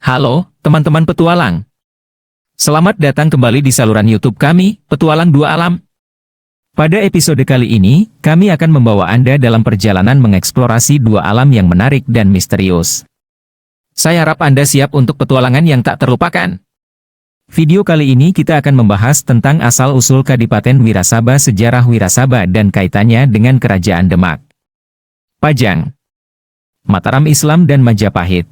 Halo, teman-teman petualang. Selamat datang kembali di saluran YouTube kami, Petualang Dua Alam. Pada episode kali ini, kami akan membawa Anda dalam perjalanan mengeksplorasi dua alam yang menarik dan misterius. Saya harap Anda siap untuk petualangan yang tak terlupakan. Video kali ini kita akan membahas tentang asal-usul Kadipaten Wirasaba, sejarah Wirasaba dan kaitannya dengan Kerajaan Demak, Pajang, Mataram Islam dan Majapahit.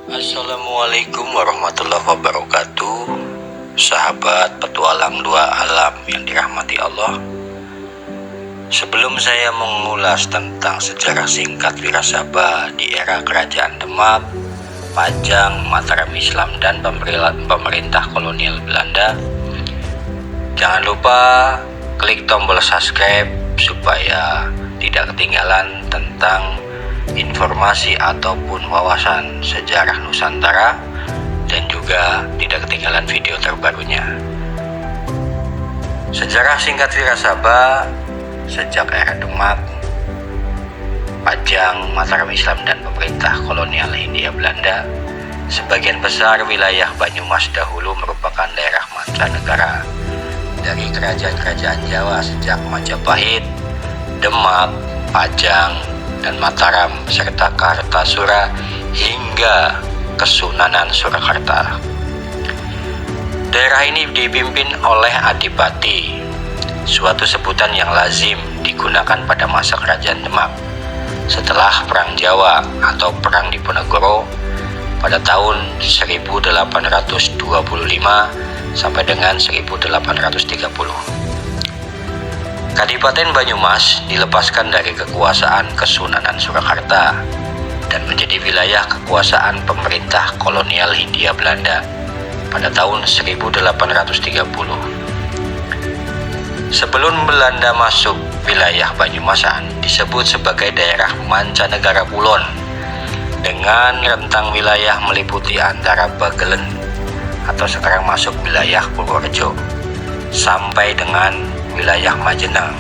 Assalamualaikum warahmatullahi wabarakatuh. Sahabat petualang dua alam yang dirahmati Allah. Sebelum saya mengulas tentang sejarah singkat Wirasaba di era Kerajaan Demak, Pajang, Mataram Islam dan pemerintah kolonial Belanda, jangan lupa klik tombol subscribe supaya tidak ketinggalan tentang informasi ataupun wawasan sejarah Nusantara dan juga tidak ketinggalan video terbarunya. Sejarah singkat Wirasaba sejak era Demak, Pajang, Mataram Islam dan pemerintah kolonial Hindia Belanda. Sebagian besar wilayah Banyumas dahulu merupakan daerah mancanegara dari kerajaan-kerajaan Jawa sejak Majapahit, Demak, Pajang, dan Mataram serta Kartasura hingga Kesunanan Surakarta. Daerah ini dipimpin oleh Adipati, suatu sebutan yang lazim digunakan pada masa Kerajaan Demak setelah Perang Jawa atau Perang Diponegoro pada tahun 1825 sampai dengan 1830. Kadipaten Banyumas dilepaskan dari kekuasaan Kesunanan Surakarta dan menjadi wilayah kekuasaan pemerintah kolonial Hindia Belanda pada tahun 1830. Sebelum Belanda masuk wilayah Banyumasan disebut sebagai daerah mancanegara kulon dengan rentang wilayah meliputi antara Bagelen atau sekarang masuk wilayah Purworejo sampai dengan wilayah Majenang,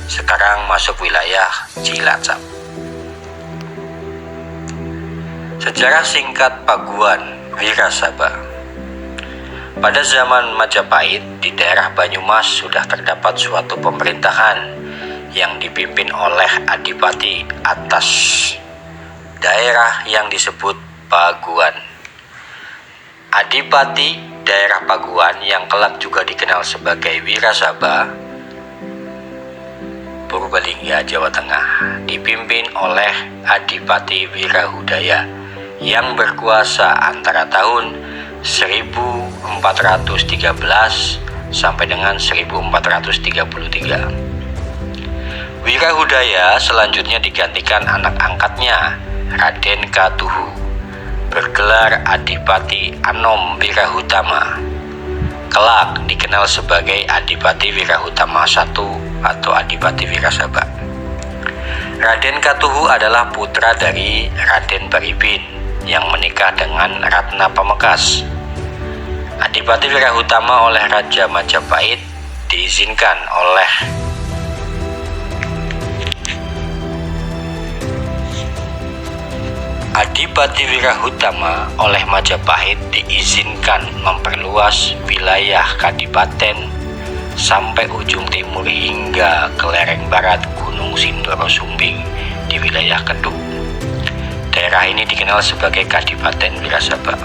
sekarang masuk wilayah Cilacap. Sejarah singkat Paguan Wirasaba. Pada zaman Majapahit, di daerah Banyumas sudah terdapat suatu pemerintahan yang dipimpin oleh Adipati atas daerah yang disebut Paguan. Adipati daerah Paguan yang kelak juga dikenal sebagai Wirasaba, Purbalingga, Jawa Tengah, dipimpin oleh Adipati Wirahudaya yang berkuasa antara tahun 1413 sampai dengan 1433. Wirahudaya selanjutnya digantikan anak angkatnya, Raden Katuhu, bergelar Adipati Anom Wirahutama, kelak dikenal sebagai Adipati Wirahutama I atau Adipati Wirasaba. Raden Katuhu adalah putra dari Raden Baribin yang menikah dengan Ratna Pamekas. Adipati Wirahutama oleh Raja Majapahit diizinkan oleh Adipati Wirahutama oleh Majapahit diizinkan memperluas wilayah kadipaten sampai ujung timur hingga ke lereng barat Gunung Sindoro Sumbing di wilayah Kedung. Daerah ini dikenal sebagai Kadipaten Wirasaba.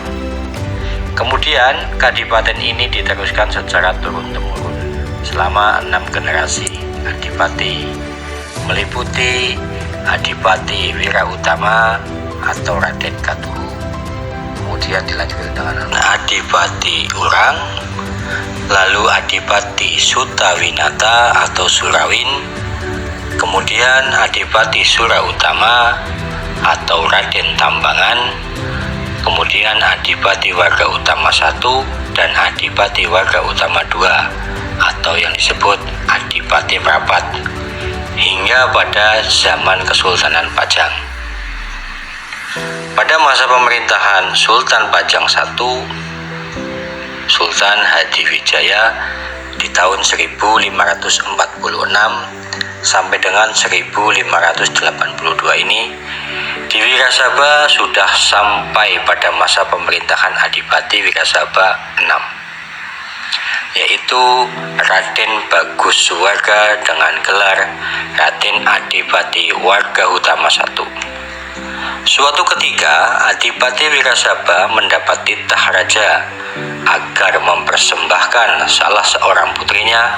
Kemudian kadipaten ini diteruskan secara turun-temurun selama 6 generasi adipati, meliputi Adipati Wirahutama atau Raden Katuhu, kemudian dilanjutkan dengan Adipati Urang, lalu Adipati Sutawinata atau Surawin, kemudian Adipati Surautama atau Raden Tambangan, kemudian Adipati Warga Utama I dan Adipati Warga Utama II atau yang disebut Adipati Merapat, hingga pada zaman Kesultanan Pajang. Pada masa pemerintahan Sultan Pajang I, Sultan Hadiwijaya di tahun 1546 sampai dengan 1582 ini, di Di Wirasaba sudah sampai pada masa pemerintahan Adipati Wirasaba VI, yaitu Raden Bagus Suwarga dengan gelar Raden Adipati Warga-Utama I. Suatu ketika Adipati Wirasaba mendapat titah raja agar mempersembahkan salah seorang putrinya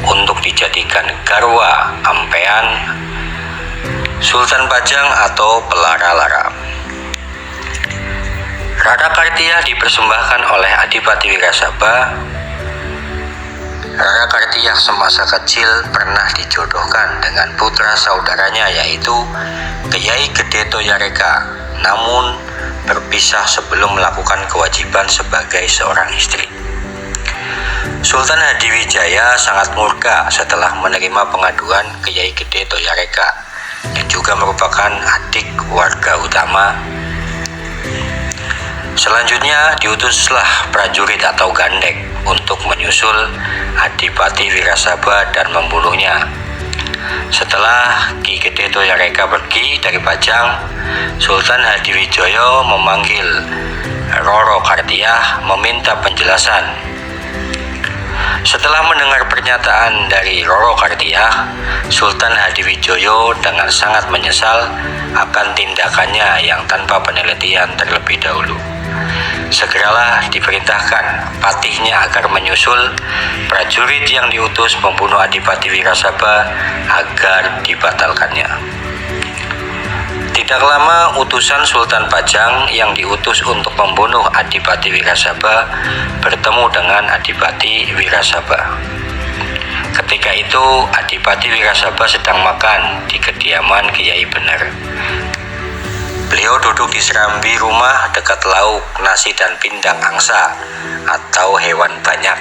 untuk dijadikan garwa ampean Sultan Pajang atau pelara-lara. Rara Kartiah dipersembahkan oleh Adipati Wirasaba. Rara Kartiah semasa kecil pernah dijodohkan dengan putra saudaranya yaitu Kyai Gede Toyareka, namun berpisah sebelum melakukan kewajiban sebagai seorang istri. Sultan Hadiwijaya sangat murka setelah menerima pengaduan Kyai Gede Toyareka yang juga merupakan adik warga utama. Selanjutnya diutuslah prajurit atau gandek untuk menyusul Adipati Wirasaba dan membunuhnya. Setelah Ki Gede Toyareka pergi dari Pajang, Sultan Hadiwijaya memanggil Roro Kartiah meminta penjelasan. Setelah mendengar pernyataan dari Roro Kartiah, Sultan Hadiwijaya dengan sangat menyesal akan tindakannya yang tanpa penelitian terlebih dahulu. Segeralah diperintahkan patihnya agar menyusul prajurit yang diutus membunuh Adipati Wirasaba agar dibatalkannya. Tidak lama utusan Sultan Pajang yang diutus untuk membunuh Adipati Wirasaba bertemu dengan Adipati Wirasaba. Ketika itu Adipati Wirasaba sedang makan di kediaman Kiai Bener. Beliau duduk di serambi rumah dekat lauk, nasi dan pindang angsa atau hewan banyak.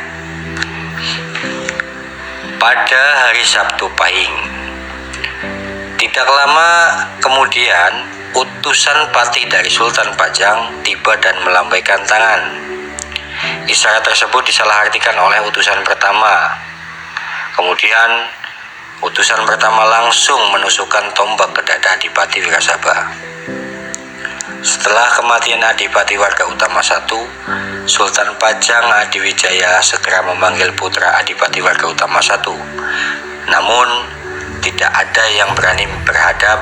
Pada hari Sabtu Pahing, tidak lama kemudian utusan patih dari Sultan Pajang tiba dan melambaikan tangan. Isyarat tersebut disalahartikan oleh utusan pertama. Kemudian utusan pertama langsung menusukkan tombak ke dada Adipati Wirasaba. Setelah kematian Adipati Warga-Utama I, Sultan Pajang Hadiwijaya segera memanggil putra Adipati Warga-Utama I. Namun tidak ada yang berani berhadap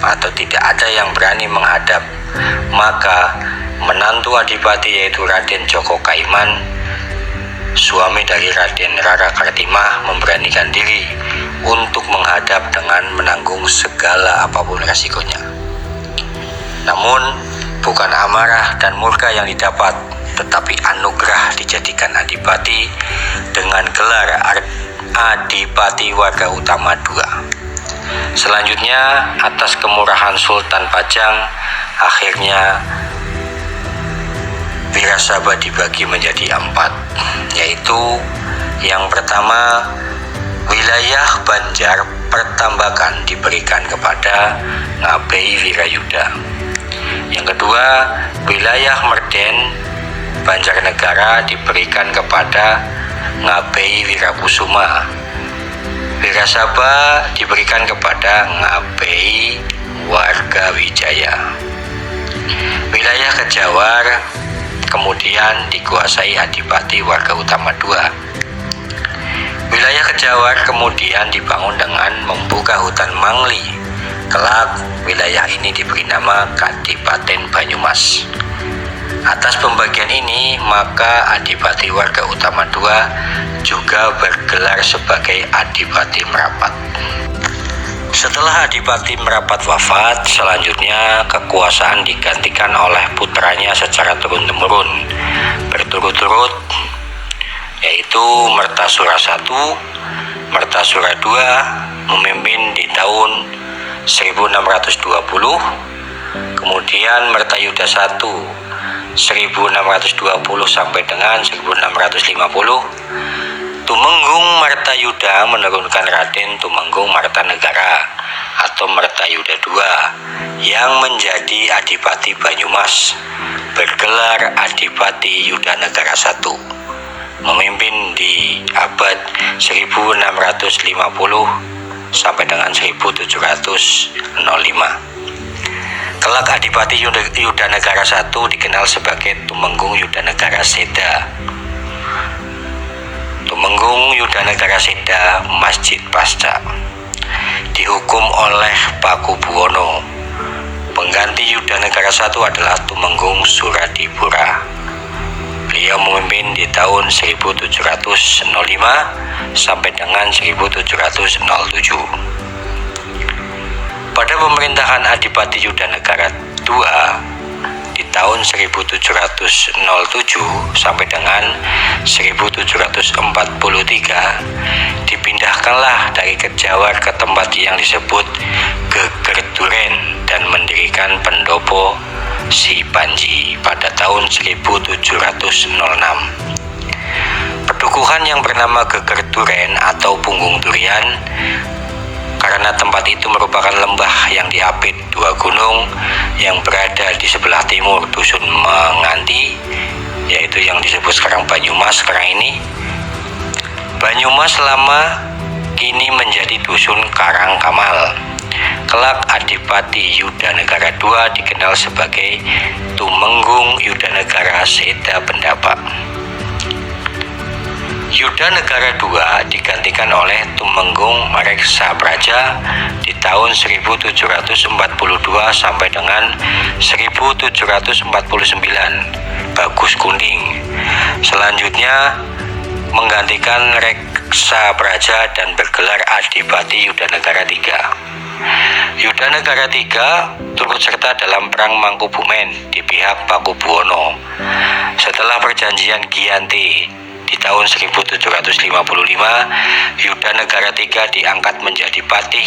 atau tidak ada yang berani menghadap. Maka menantu Adipati yaitu Raden Djoko Kaiman, suami dari Raden Rara Kartimah, memberanikan diri untuk menghadap dengan menanggung segala apapun resikonya. Namun bukan amarah dan murka yang didapat, tetapi anugerah dijadikan Adipati dengan gelar Adipati Warga-Utama II. Selanjutnya, atas kemurahan Sultan Pajang, akhirnya Wirasaba dibagi menjadi 4, yaitu yang pertama, wilayah Banjar Pertambakan diberikan kepada Ngabei Wirayuda. Yang kedua, wilayah Merden Banjarnegara diberikan kepada Ngabei Wirakusuma. Wirasaba diberikan kepada Ngabei Wargawijaya. Wilayah Kejawar kemudian dikuasai Adipati Warga-Utama II. Wilayah Kejawar kemudian dibangun dengan membuka hutan Mangli. Kelak wilayah ini diberi nama Kadipaten Banyumas. Atas pembagian ini, maka Adipati Warga-Utama II juga bergelar sebagai Adipati Merapat. Setelah Adipati Merapat wafat, selanjutnya kekuasaan digantikan oleh putranya secara turun-temurun, berturut-turut, yaitu Mertasura I, Mertasura II memimpin di tahun 1620, kemudian Mertayuda I 1620 sampai dengan 1650. Tumenggung Martayuda menurunkan Raden Tumenggung Martanegara atau Mertayuda II yang menjadi Adipati Banyumas, bergelar Adipati Yudanegara I, memimpin di abad 1650 sampai dengan 1705. Kelak Adipati Yudanegara I dikenal sebagai Tumenggung Yudanegara Seda. Tumenggung Yudanegara Seda Masjid Pasca dihukum oleh Pakubuwono. Pengganti Yudanegara I adalah Tumenggung Suradipura. Beliau memimpin di tahun 1705 sampai dengan 1707. Pada pemerintahan Adipati Yudanegara II di tahun 1707 sampai dengan 1743, dipindahkanlah dari Kejawar ke tempat yang disebut Gegerduren dan mendirikan pendopo Si Panji pada tahun 1706. Pedukuhan yang bernama Gegerduren atau Punggung Durian karena tempat itu merupakan lembah yang diapit dua gunung yang berada di sebelah timur dusun Menganti, yaitu yang disebut sekarang Banyumas sekarang ini. Banyumas lama kini menjadi dusun Karangkamal. Kelak Adipati Yudanegara II dikenal sebagai Tumenggung Yudanegara Seda Pendapa. Yudanegara II digantikan oleh Tumenggung Reksa Praja di tahun 1742 sampai dengan 1749, Bagus Kuning. Selanjutnya menggantikan Reksa Praja dan bergelar Adipati Yudanegara III. Yudanegara III turut serta dalam Perang Mangkubumen di pihak Pakubuwono. Setelah perjanjian Giyanti di tahun 1755, Yudanegara III diangkat menjadi patih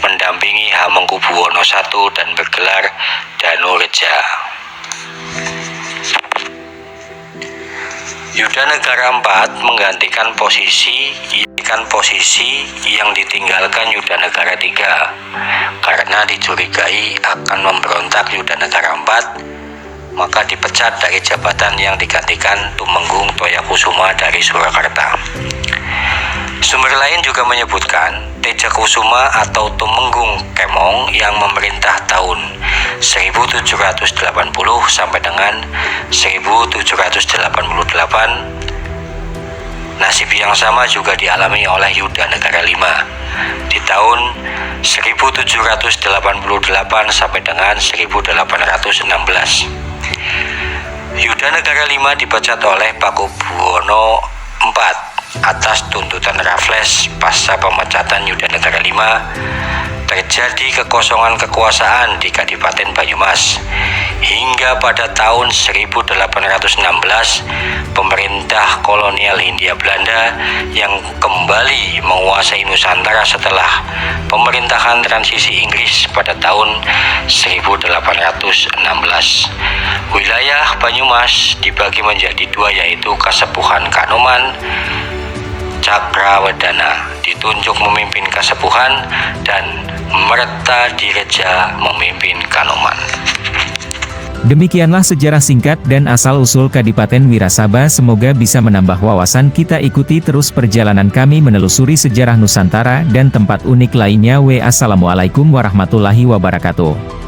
mendampingi Hamengkubuwono I dan bergelar Danureja. Yudanegara IV menggantikan posisi yang ditinggalkan Yudanegara III karena dicurigai akan memberontak Yudanegara IV, maka dipecat dari jabatan yang digantikan Tumenggung Toyakusuma dari Surakarta. Sumber lain juga menyebutkan Tejakusuma atau Tumenggung Kemong yang memerintah tahun 1780 sampai dengan 1788. Nasib yang sama juga dialami oleh Yudanegara V di tahun 1788 sampai dengan 1816. Yudanegara V dipecat oleh Pakubuwono IV atas tuntutan Raffles. Pasca pemecatan Yudanegara V, terjadi kekosongan kekuasaan di Kadipaten Banyumas. Hingga pada tahun 1816, pemerintah kolonial Hindia Belanda yang kembali menguasai Nusantara setelah pemerintahan transisi Inggris pada tahun 1816. Wilayah Banyumas dibagi menjadi dua, yaitu Kasepuhan Kanoman, Cakrawedana ditunjuk memimpin Kasepuhan dan Mertadireja memimpin Kanoman. Demikianlah sejarah singkat dan asal-usul Kadipaten Wirasaba. Semoga bisa menambah wawasan kita. Ikuti terus perjalanan kami menelusuri sejarah Nusantara dan tempat unik lainnya. Wassalamualaikum warahmatullahi wabarakatuh.